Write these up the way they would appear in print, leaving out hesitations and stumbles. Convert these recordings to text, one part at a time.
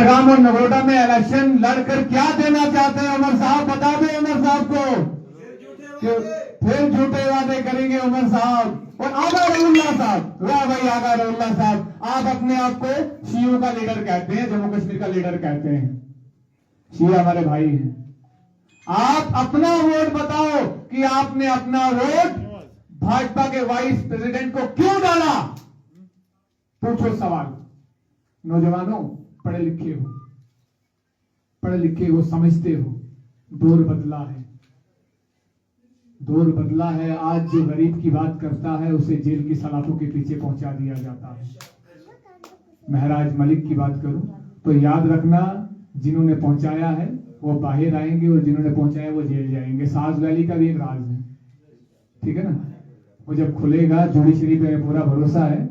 बड़गाम और नगोटा में इलेक्शन लड़कर क्या देना चाहते हैं उमर साहब, बता दें उमर साहब को। फिर झूठे वादे करेंगे उमर साहब। और आगा रउल्ला साहब, वाह भाई आगा रउल्ला साहब, आप अपने आप को शियों का लीडर कहते हैं, जम्मू कश्मीर का लीडर कहते हैं। शिया हमारे भाई हैं। आप अपना वोट बताओ कि आपने अपना वोट भाजपा के वाइस प्रेसिडेंट को क्यों डाला? पूछो सवाल। नौजवानों, पढ़े लिखे हो, समझते हो, दौर बदला है, दौर बदला है। आज जो गरीब की बात करता है उसे जेल की सलाखों के पीछे पहुंचा दिया जाता है। महराज मलिक की बात करूं तो याद रखना, जिन्होंने पहुंचाया है वो बाहर आएंगे और जिन्होंने पहुंचाया वो जेल जाएंगे। साज वैली का भी एक राज है, ठीक है ना। वो जब खुलेगा, जुडिशरी पे पूरा भरोसा है।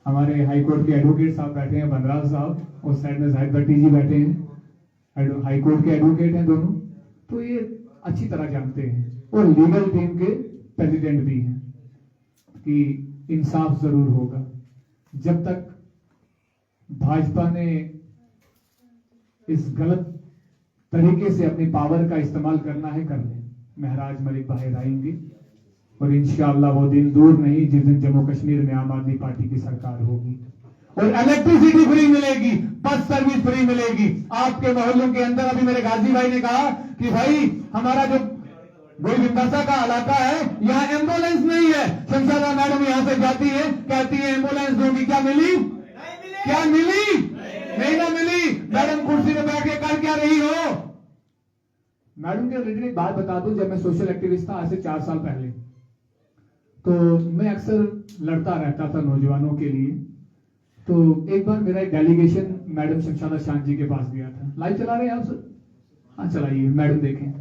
हमारे हाईकोर्ट के एडवोकेट साहब बैठे हैं, बनराज साहब, और साइड में जाहिद भट्टी जी बैठे हैं, हाईकोर्ट के एडवोकेट हैं दोनों, तो ये अच्छी तरह जानते हैं और लीगल टीम के प्रेसिडेंट भी हैं कि इंसाफ जरूर होगा। जब तक भाजपा ने इस गलत तरीके से अपनी पावर का इस्तेमाल करना है, कर लें। महराज मलिक बाहर आएंगे और इंशाअल्लाह वो दिन दूर नहीं जिस दिन जम्मू कश्मीर में आम आदमी पार्टी की सरकार होगी और इलेक्ट्रिसिटी फ्री मिलेगी, बस सर्विस फ्री मिलेगी आपके मोहल्लों के अंदर। अभी मेरे गाजी भाई ने कहा कि भाई हमारा जो गोई बिंदासा का इलाका है, यहाँ एम्बुलेंस नहीं है। शमशादा मैडम यहाँ से जाती है, कहती है एम्बुलेंस दूंगी, क्या मिली? क्या मिली? नहीं ना मिली। मैडम कुर्सी पे बैठ के कर क्या रही हो? मैडम के रिलेटेड एक बात बता दूं, जब मैं सोशल एक्टिविस्ट था आज से 4 साल पहले, तो मैं अक्सर लड़ता रहता था नौजवानों के लिए। तो एक बार मेरा एक डेलीगेशन मैडम शमशादा शान जी के पास गया था। लाइव चला रहे हैं आप सर? हाँ चलाइए, मैडम देखें।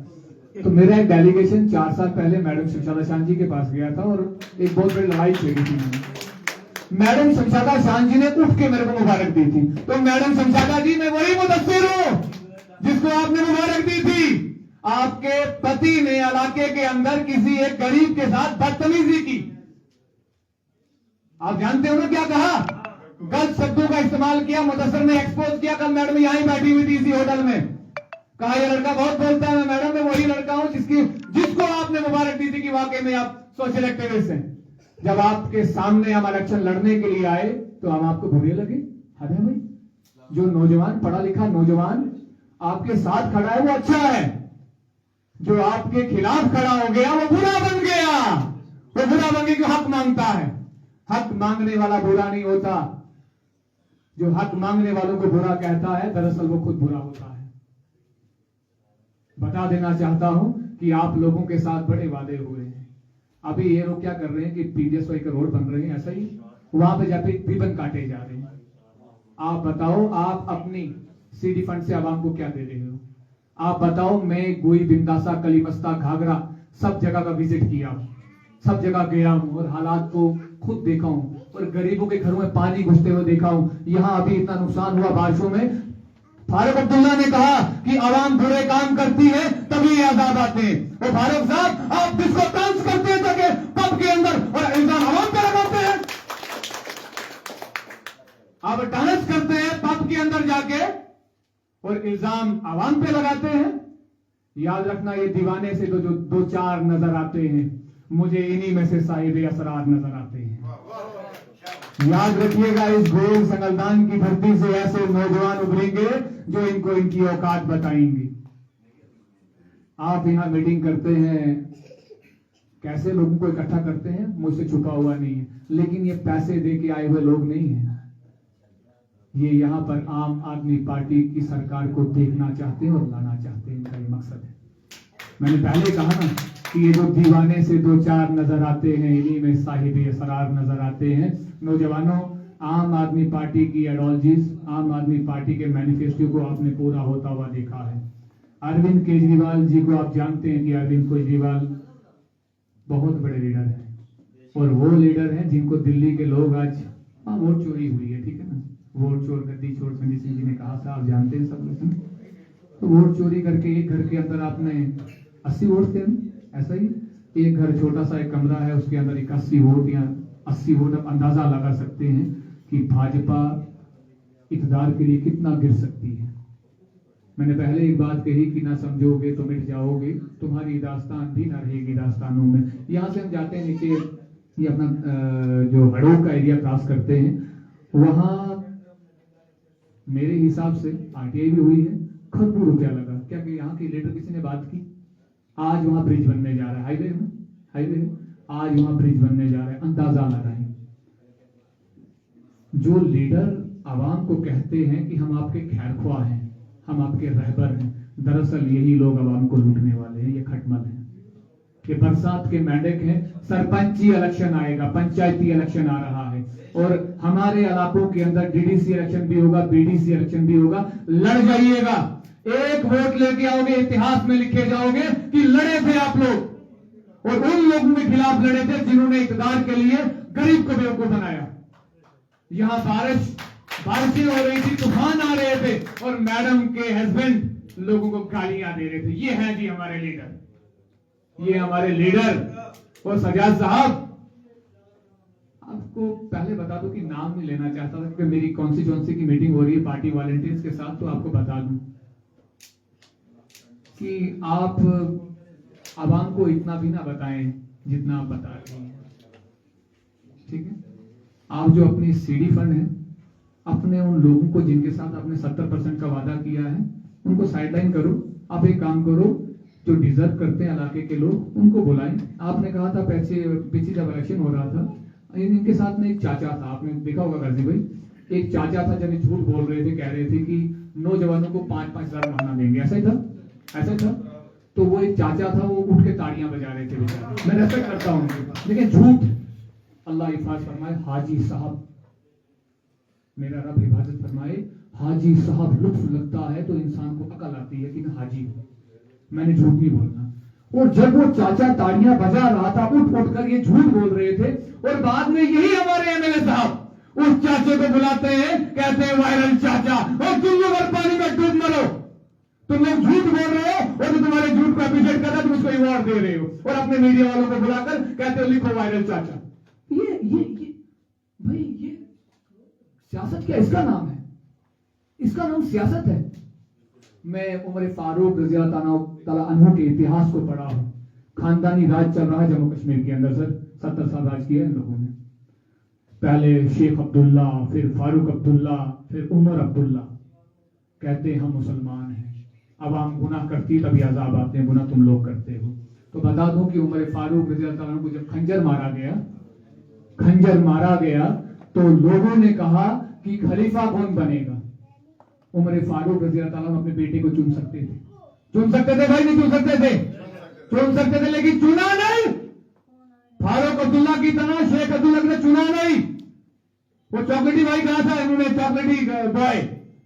तो मेरा एक डेलीगेशन 4 साल पहले मैडम शमशादा शान जी के पास गया था और एक बहुत बड़ी लड़ाई छेड़ी थी मैडम शमशादा शान जी ने उठ के मेरे को मुबारक दी थी। तो मैडम शमशादा जी, मैं वही मुदस्सिर हूं जिसको आपने मुबारक दी थी। आपके पति ने इलाके के अंदर किसी एक गरीब के साथ बदतमीजी की। आप जानते हो ना क्या कहा? गलत शब्दों का इस्तेमाल किया। मुदस्सिर ने एक्सपोज किया। कल मैडम यहीं बैठी हुई थी इसी होटल में। कहा ये लड़का बहुत बोलता है। मैडम मैं वही लड़का हूं जिसको आपने मुबारक दी थी कि वाकई में आप सोशल एक्टिविस्ट हैं। जब आपके सामने हम इलेक्शन लड़ने के लिए आए तो हम आपको बुरे लगे? हद है भाई। जो नौजवान, पढ़ा लिखा नौजवान आपके साथ खड़ा है वो अच्छा है, जो आपके खिलाफ खड़ा हो गया वो बुरा बन गया। वो बुरा बन गया क्यों? हक मांगता है। हक मांगने वाला बुरा नहीं होता। जो हक मांगने वालों को बुरा कहता है दरअसल वो खुद बुरा होता है। बता देना चाहता हूं कि आप लोगों के साथ बड़े वादे हुए हैं। अभी ये लोग क्या कर रहे हैं कि पीडीएसवाई के रोड बन रहे हैं, ऐसा ही वहां पे जाके रिबन काटे जा रहे हैं। आप बताओ, आप अपनी सीडी फंड से आवाम को क्या दे रहे हो? आप बताओ। मैं गोई बिंदासा, कलीमस्ता, घाघरा सब जगह का विजिट किया हूं, सब जगह गया हूं और हालात को खुद देखा हूं और गरीबों के घरों में पानी घुसते हुए देखा हूं। यहां अभी इतना नुकसान हुआ बारिशों में। फारूक अब्दुल्ला ने कहा कि आवाम बुरे काम करती है तभी आजाद आते हैं। और फारूक साहब, आप किसको डांस करते हैं जाके पब के अंदर और इल्जाम आवाम पे लगाते हैं? आप डांस करते हैं पब के अंदर जाके और इल्जाम आवाम पे लगाते हैं। याद रखना, ये दीवाने से जो 2-4 नजर आते हैं, मुझे इन्हीं में से साहिब असरार नजर आते हैं। याद रखिएगा, इस गोल संगलदान की धरती से ऐसे नौजवान उभरेंगे जो इनको इनकी औकात बताएंगे। आप यहां मीटिंग करते हैं, कैसे लोगों को इकट्ठा करते हैं, मुझसे छुपा हुआ नहीं है, लेकिन ये पैसे दे के आए हुए लोग नहीं है। ये यहां पर आम आदमी पार्टी की सरकार को देखना चाहते हैं और लाना चाहते हैं, इनका ये मकसद है। मैंने पहले कहा ना कि ये जो दीवाने से 2-4 नजर आते हैं, इन्हीं में साहिब असरार नजर आते हैं। नौजवानों, आम आदमी पार्टी की आइडियोलॉजीज, आम आदमी पार्टी के मैनिफेस्टो को आपने पूरा होता हुआ देखा है। अरविंद केजरीवाल जी को आप जानते हैं कि अरविंद केजरीवाल बहुत बड़े लीडर हैं और वो लीडर हैं जिनको दिल्ली के लोग आज, वोट चोरी हुई है, ठीक है ना, वोट चोर, गद्दी चोर, संजय सिंह जी ने कहा था, आप जानते हैं सब लोग। तो वोट चोरी करके एक घर के अंदर आपने 80 वोट थे, ऐसा ही एक घर, छोटा सा एक कमरा है, उसके अंदर 81 वोट या 80 वोट। आप अंदाजा लगा सकते हैं कि भाजपा इक़्तिदार के लिए कितना गिर सकती है। मैंने पहले एक बात कही कि ना समझोगे तो मिट जाओगे, तुम्हारी दास्तान भी ना रहेगी दास्तानों में। यहाँ से हम जाते हैं नीचे, ये अपना जो हड़ों का एरिया क्रॉस करते हैं, वहां मेरे हिसाब से आरटीआई भी हुई है, खरबू रुपया लगा। क्या कि यहाँ की लीडर किसी ने बात की, आज वहां ब्रिज बनने जा रहा है, हाईवे में, हाईवे है, आज वहां ब्रिज बनने जा रहा है। अंदाजा लगाएं, जो लीडर आवाम को कहते हैं कि हम आपके खैरख्वाह हैं, हम आपके रहबर हैं, दरअसल यही लोग आवाम को लूटने वाले हैं। ये खटमल है, ये बरसात के मेंढक हैं। सरपंची इलेक्शन आएगा, पंचायती इलेक्शन आ रहा है, और हमारे इलाकों के अंदर डीडीसी इलेक्शन भी होगा, बीडीसी इलेक्शन भी होगा। लड़ जाइएगा, एक वोट लेके आओगे, इतिहास में लिखे जाओगे कि लड़े थे आप लोग, और उन लोगों के खिलाफ लड़े थे जिन्होंने इकतदार के लिए गरीब को बेवकूफ बनाया। यहां बारिशें हो रही थी, तूफान आ रहे थे, और मैडम के हस्बैंड लोगों को गालियां दे रहे थे। ये हैं जी हमारे लीडर, ये हमारे लीडर। और सजाद साहब, आपको पहले बता दूं कि नाम नहीं लेना चाहता था, क्योंकि मेरी कॉन्स्टिट्यूएंसी की मीटिंग हो रही है पार्टी वॉलंटियर्स के साथ, तो आपको बता दूं कि आप आवाम को इतना भी ना बताएं जितना आप बता रहे हैं, ठीक है? आप जो अपनी सीडी फंड है, अपने उन लोगों को जिनके साथ आपने 70% का वादा किया है, उनको साइडलाइन करो। आप एक काम करो, जो डिजर्व करते हैं इलाके के लोग, उनको बुलाएं। आपने कहा था पीछे जब इलेक्शन हो रहा था, इनके साथ में एक चाचा था, आपने देखा होगा गाजी भाई, एक चाचा था, जब झूठ बोल रहे थे, कह रहे थे कि नौजवानों को 5-5 हजार महीना देंगे, ऐसा ही था, ऐसा था। तो वो एक चाचा था, वो उठ के ताड़ियां बजा रहे थे बेचारे। मैं रेस्पेक्ट करता हूँ, लेकिन झूठ, अल्लाह हिफाजत फरमाए। हाजी साहब, मेरा रब हिफाजत फरमाए। हाजी साहब लुत्फ लगता है तो इंसान को अकल आती है कि मैं हाजी हूं, मैंने झूठ नहीं बोलना। और जब वो चाचा ताड़ियां बजा रहा था, उठ उठकर ये झूठ बोल रहे थे, और बाद में यही हमारे एमएलए साहब उस चाचे को बुलाते हैं, कहते हैं वायरल चाचा, और तुम लोग अगर पानी में डूब मरो, तुम लोग झूठ बोल रहे हो, और जो तुम्हारे झूठ को अप्रिशिएट कर रहा है तुम उसको अवार्ड दे रहे हो, और अपने मीडिया वालों को बुलाकर कहते हो लिखो वायरल चाचा। ये भाई, ये सियासत क्या इसका नाम है? इसका नाम सियासत है। मैं उमर फारूक रज़ी अल्लाह तआला अन्हु के इतिहास को पढ़ा हूं। खानदानी राज चल रहा है जम्मू कश्मीर के अंदर, सर 70 साल राज किया इन लोगों ने। पहले शेख अब्दुल्ला, फिर फारूक अब्दुल्ला, फिर उमर अब्दुल्ला। कहते हैं हम मुसलमान हैं, अवाम गुनाह करती तभी अजाब आते हैं, गुनाह तुम लोग करते हो। तो बता दूं कि उमर फारूक रज़ी अल्लाह तआला को जब खंजर मारा गया तो लोगों ने कहा कि खलीफा कौन बनेगा? उमर फारूक रज़ी अल्लाह तआला अपने बेटे को चुन सकते थे भाई, नहीं चुन सकते थे, लेकिन चुना नहीं। फारूक अब्दुल्ला की तरह शेख अब्दुल्ला ने चुना नहीं। वो चॉकलेटी भाई कहा था, इन्होंने चॉकलेटी बॉय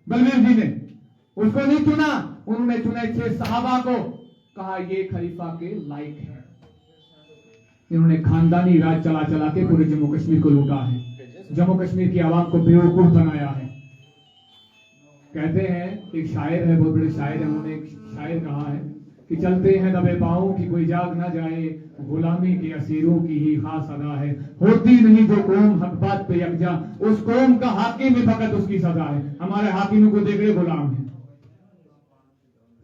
बलवीर जी ने उसको नहीं चुना, उन्होंने चुने 6 सहाबा को, कहा ये खलीफा के लायक है। इन्होंने खानदानी राज चला चला के पूरे जम्मू कश्मीर को लूटा है, जम्मू कश्मीर की आवाम को बेवकूफ बनाया है। कहते हैं, एक शायर है, बहुत बड़े शायर है, उन्होंने एक शायर कहा है कि चलते हैं दबे पांव कि कोई जाग ना जाए, गुलामी के असीरों की ही खास अदा है। होती नहीं जो कौम हक बात पे यकजा, उस कौम का हाकिम ही फकत उसकी सजा है। हमारे हाकिमों को देख रहे गुलाम है।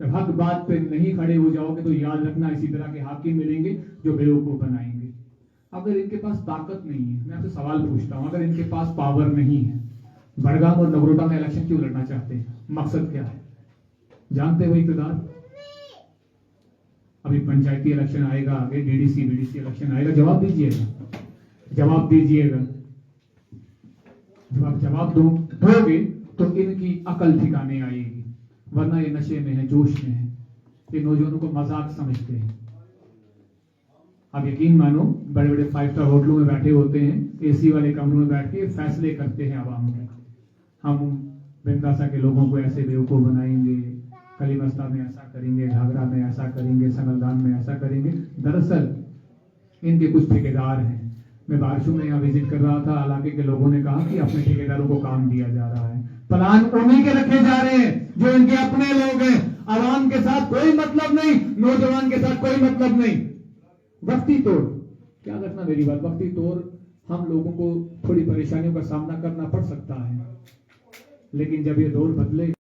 जब हक बात पे नहीं खड़े हो जाओगे तो याद रखना इसी तरह के हाकिम मिलेंगे जो बेवकूफ बनाएंगे। अगर इनके पास ताकत नहीं है, मैं आपसे सवाल पूछता हूं, अगर इनके पास पावर नहीं है, बड़गाम और नगरोटा में इलेक्शन क्यों लड़ना चाहते हैं? मकसद क्या है? जानते हो इक़्तिदार? अभी पंचायती इलेक्शन आएगा, आगे डीडीसी बीडीसी इलेक्शन आएगा, जवाब दीजिएगा। जब आप जवाब दोगे तो इनकी अकल ठिकाने आएगी, वरना ये नशे में है, जोश में है, ये नौजवानों को मजाक समझते हैं। आप यकीन मानो, बड़े बड़े 5 स्टार होटलों में बैठे होते हैं, एसी वाले कमरों में बैठ के फैसले करते हैं आवाम के। हम बिंदासा के लोगों को ऐसे बेवकूफ बनाएंगे, कलीमस्ता में ऐसा करेंगे, घाघरा में ऐसा करेंगे, संगलदान में ऐसा करेंगे। दरअसल इनके कुछ ठेकेदार हैं। मैं बारिशों में यहाँ विजिट कर रहा था, इलाके के लोगों ने कहा कि अपने ठेकेदारों को काम दिया जा रहा है। प्लान उन्हीं के रखे जा रहे हैं जो इनके अपने लोग हैं। आवाम के साथ कोई मतलब नहीं, नौजवान के साथ कोई मतलब नहीं। वक्ती तौर, क्या रखना मेरी बात, वक्ती तौर हम लोगों को थोड़ी परेशानियों का सामना करना पड़ सकता है, लेकिन जब ये दौर बदले